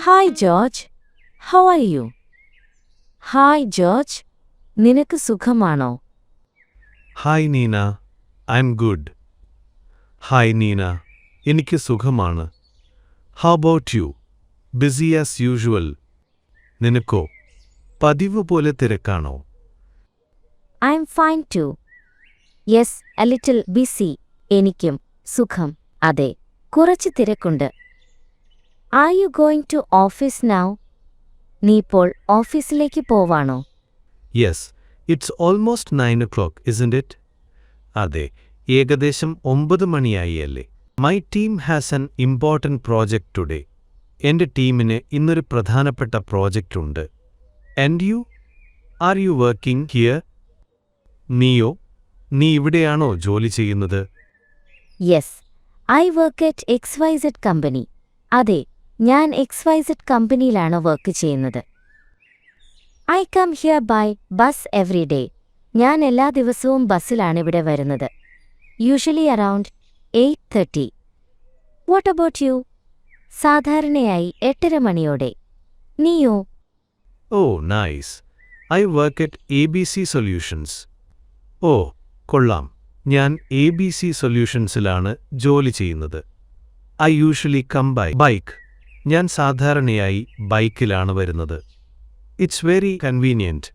Hi George, how are you? Hi George, നിനക്ക് സുഖമാണോ? Hi Neena, I'm good. Hi Neena, എനിക്ക് സുഖമാണ്. How about you? Busy as usual. നിനക്കോ? പതിവ് പോലെ തിരക്കാണോ? I'm fine too. Yes, a little busy. എനിക്കും സുഖം. അതെ, കുറച്ച് തിരക്കുണ്ട്. Are you going to office now? നീ ഇപ്പോൾ ഓഫീസിലേക്ക് പോവാണോ? Yes, it's almost 9 o'clock, isn't it? അതെ, ഏകദേശം 9 മണിയായി അല്ലേ? My team has an important project today. എൻ്റെ ടീമിന് ഇന്നൊരു പ്രധാനപ്പെട്ട പ്രോജക്റ്റ് ഉണ്ട്. And you? Are you working here? നീയോ? നീ ഇവിടെയാണോ ജോലി ചെയ്യുന്നത്? Yes, I work at XYZ company. അതെ, ഞാൻ XYZ കമ്പനിയിലാണ് വർക്ക് ചെയ്യുന്നത്. I come here by bus every day. ഞാൻ എല്ലാ ദിവസവും ബസ്സിലാണ് ഇവിടെ വരുന്നത്. Usually around 8:30. What about you? സാധാരണയായി 8:30 മണിയോടെ. നീയോ? Oh, nice. I work at ABC solutions. ഓ, കൊള്ളാം. ഞാൻ ABC സൊല്യൂഷൻസിലാണ് ജോലി ചെയ്യുന്നത്. I usually come by bike. ഞാൻ സാധാരണയായി ബൈക്കിലാണ് വരുന്നത്. It's very convenient.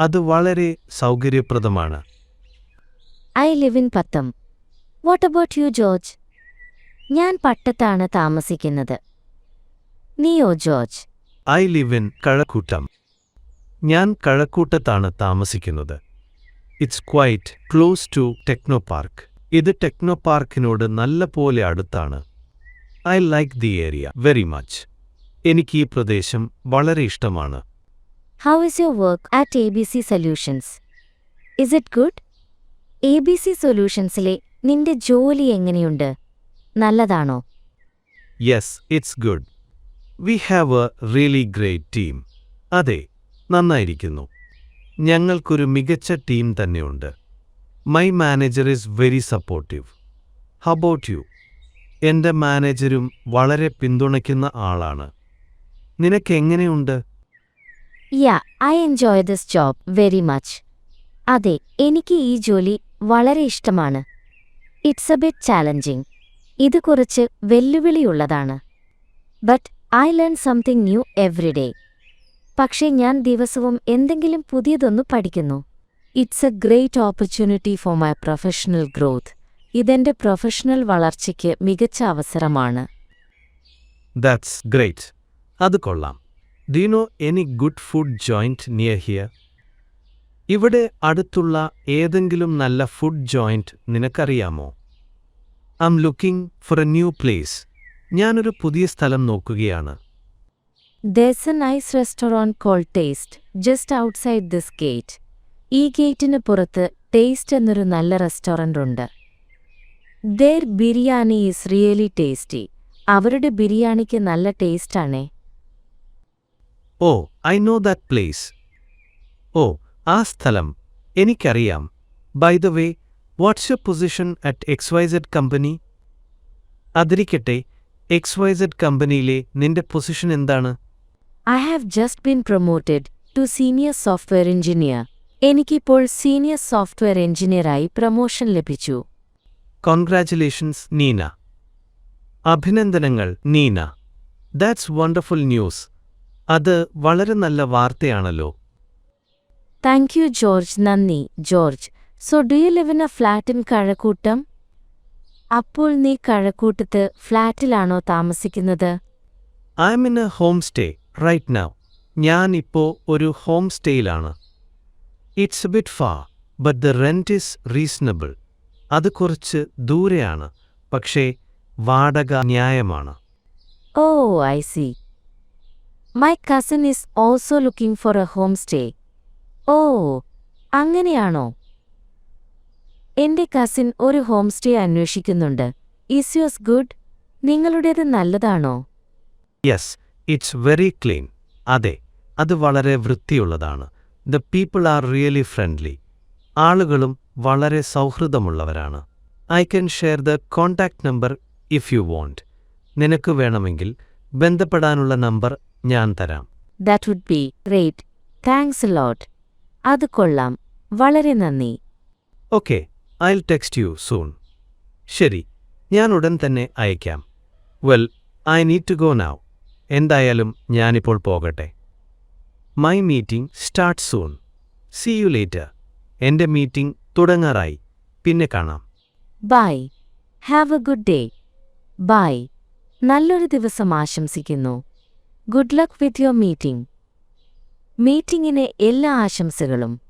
അത് വളരെ സൗകര്യപ്രദമാണ്. I live in Pattom. What about you George? ഞാൻ പട്ടത്താണ് താമസിക്കുന്നത്. നീയോ George? I live in Kazhakkoottam. ഞാൻ കഴക്കൂട്ടത്താണ് താമസിക്കുന്നത്. It's quite close to Technopark. ഇത് ടെക്നോ പാർക്കിനോട് നല്ല പോലെ അടുത്താണ്. I like the area very much. എനിക്ക് ഈ പ്രദേശം വളരെ ഇഷ്ടമാണ്. How is your work at ABC solutions? Is it good? ABC സൊല്യൂഷൻസിലെ നിന്റെ ജോലി എങ്ങനെയുണ്ട്? നല്ലതാണോ? Yes, it's good. We have a really great team. അതെ, നന്നായിരിക്കുന്നു. ഞങ്ങൾക്കൊരു മികച്ച ടീം തന്നെയുണ്ട്. My manager is very supportive. How about you? എൻ്റെ മാനേജരും വളരെ പിന്തുണയ്ക്കുന്ന ആളാണ്. നിനക്കെങ്ങനെയുണ്ട്? Yeah, I enjoy this job very much. അതെ, എനിക്ക് ഈ ജോലി വളരെ ഇഷ്ടമാണ്. It's a bit challenging. ഇത് കുറച്ച് വെല്ലുവിളിയുള്ളതാണ്. But I learn something new every day. പക്ഷേ ഞാൻ ദിവസവും എന്തെങ്കിലും പുതിയതൊന്നു പഠിക്കുന്നു. It's a great opportunity for my professional growth. ഇതെന്റെ പ്രൊഫഷണൽ വളർച്ചയ്ക്ക് മികച്ച അവസരമാണ്. That's great. അത് കൊള്ളാം. Do you know any good food joint near here? ഇവിടെ അടുത്തുള്ള ഏതെങ്കിലും നല്ല ഫുഡ് ജോയിന്റ് നിനക്കറിയാമോ? I am looking for A new place. ഞാനൊരു പുതിയ സ്ഥലം നോക്കുകയാണ്. There's a nice restaurant called Taste just outside this gate. ഈ ഗേറ്റിന് പുറത്ത് ടേസ്റ്റ് എന്നൊരു നല്ല റെസ്റ്റോറന്റ് ഉണ്ട്. Their biryani is really tasty. അവരുടെ ബിരിയാണിക്ക് നല്ല ടേസ്റ്റാണേ. Oh, I know that place. ഓ, ആ സ്ഥലം എനിക്കറിയാം. By the way, what's your position at XYZ company? അതിരിക്കട്ടെ, XYZ കമ്പനിയിലെ നിന്റെ പൊസിഷൻ എന്താണ്? I have just been promoted to senior software engineer. എനിക്കിപ്പോൾ സീനിയർ സോഫ്റ്റ്വെയർ എഞ്ചിനീയറായി പ്രമോഷൻ ലഭിച്ചു. കോൺഗ്രാറ്റുലേഷൻസ് നീന. അഭിനന്ദനങ്ങൾ നീന. That's wonderful news. അത് വളരെ നല്ല വാർത്തയാണല്ലോ. Thank you George. നന്ദി George. So do you live in a flat in Kazhakkoottam? അപ്പോൾ നീ കഴക്കൂട്ടത്ത് ഫ്ലാറ്റിലാണോ താമസിക്കുന്നത്? I'm in a home stay right now. ഞാൻ ഇപ്പോൾ ഒരു ഹോം സ്റ്റേയിലാണ്. It's a bit far, but the rent is reasonable. അത് കുറച്ച് ദൂരെയാണ്, പക്ഷേ വാടക ന്യായമാണ്. Oh, I C. My cousin is also looking for a home stay. ഓ, അങ്ങനെയാണോ? എന്റെ കസിൻ ഒരു ഹോം സ്റ്റേ അന്വേഷിക്കുന്നുണ്ട്. Is yours good? നിങ്ങളുടേത് നല്ലതാണോ? Yes, it's very clean. അതെ, അത് വളരെ വൃത്തിയുള്ളതാണ്. The people are really friendly. ആളുകളും വളരെ സൗഹൃദമുള്ളവരാണ്. I can share the contact number if you want. നിനക്ക് വേണമെങ്കിൽ ബന്ധപ്പെടാനുള്ള നമ്പർ ഞാൻ തരാം. That would be great. Thanks a lot. അത് കൊള്ളാം. വളരെ നന്ദി. Okay, I'll text you soon. ശരി, ഞാൻ ഉടൻ തന്നെ അയക്കാം. Well, I need to go now. എന്തായാലും ഞാനിപ്പോൾ പോകട്ടെ. My meeting starts soon. See you later. എന്റെ മീറ്റിംഗ് തുടങ്ങാറായി. പിന്നെ കാണാം. Bye. Have a good day. Bye. നല്ലൊരു ദിവസം ആശംസിക്കുന്നു. Good luck with your meeting. മീറ്റിംഗിന് എല്ലാ ആശംസകളും.